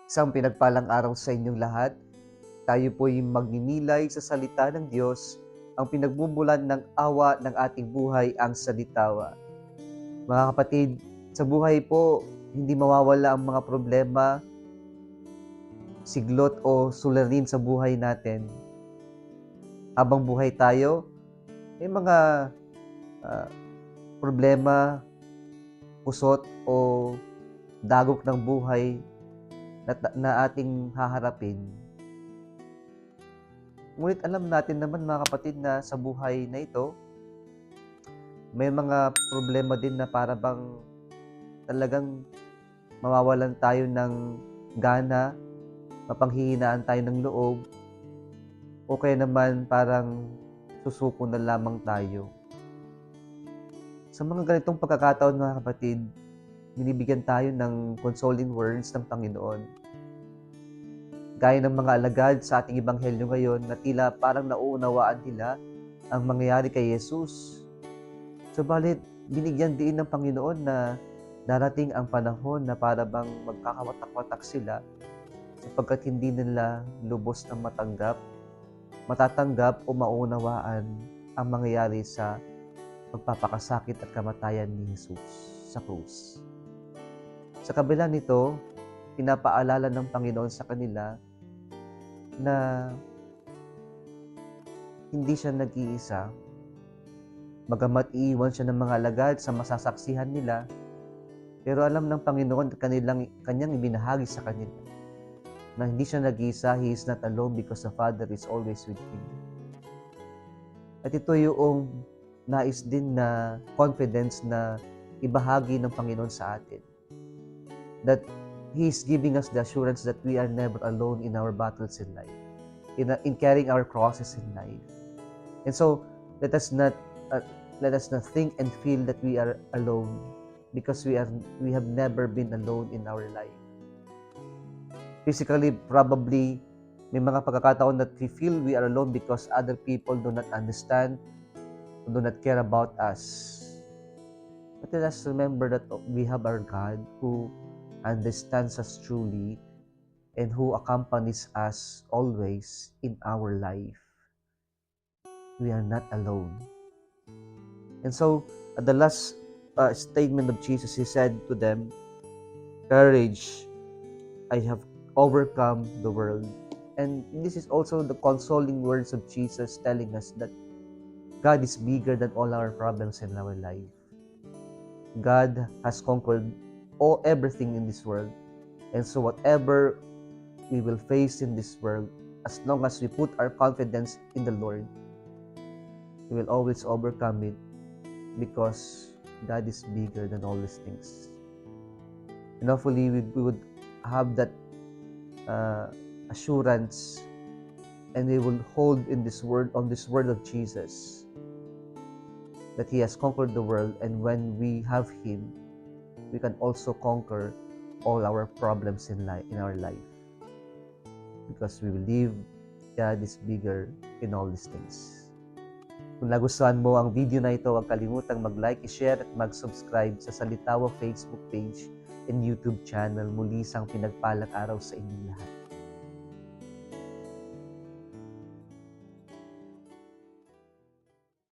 Isang pinagpalang araw sa inyong lahat. Tayo po'y magninilay sa salita ng Diyos, ang pinagmumulan ng awa ng ating buhay ang salitawa. Mga kapatid, sa buhay po, hindi mawawala ang mga problema, siglot o suliranin sa buhay natin. Habang buhay tayo, may mga problema, kusot o dagok ng buhay na ating haharapin. Ngunit alam natin naman mga kapatid na sa buhay na ito, may mga problema din na para bang talagang mawawalan tayo ng gana, mapanghihinaan tayo ng loob, o kaya naman parang susuko na lamang tayo. Sa mga ganitong pagkakataon mga kapatid, binibigyan tayo ng consoling words ng Panginoon. Gaya ng mga alagad sa ating ebanghelyo ngayon na tila parang nauunawaan nila ang mangyayari kay Jesus. Subalit, binigyan din ng Panginoon na darating ang panahon na para bang magkakawatak-watak sila sapagkat hindi nila lubos na matatanggap o maunawaan ang mangyayari sa pagpapakasakit at kamatayan ni Jesus sa krus. Sa kabila nito, pinapaalala ng Panginoon sa kanila na hindi siya nag-iisa. Bagamat iiwan siya ng mga alagad sa masasaksihan nila, pero alam ng Panginoon at kanyang ibinahagi sa kanila na hindi siya nag-iisa, He is not alone because the Father is always with Him. At ito yung nais din na confidence na ibahagi ng Panginoon sa atin. That He is giving us the assurance that we are never alone in our battles in life, in carrying our crosses in life. And so, let us not think and feel that we are alone because we have never been alone in our life. Physically, probably, may mga pagkakataon that we feel we are alone because other people do not understand, do not care about us. But let us remember that we have our God who understands us truly and who accompanies us always in our life. We are not alone. And so, at the last statement of Jesus, He said to them, "Courage, I have overcome the world." And this is also the consoling words of Jesus telling us that God is bigger than all our problems in our life. God has conquered everything in this world. And so whatever we will face in this world, as long as we put our confidence in the Lord, we will always overcome it because God is bigger than all these things. And hopefully we would have that assurance, and we will hold on this word of Jesus, that He has conquered the world, and when we have Him, we can also conquer all our problems in our life. Because we believe God is bigger in all these things. Kung nagustuhan mo ang video na ito, huwag kalimutang mag-like, i-share at mag-subscribe sa Salitawa Facebook page and YouTube channel. Muli isang pinagpalang araw sa inyong lahat.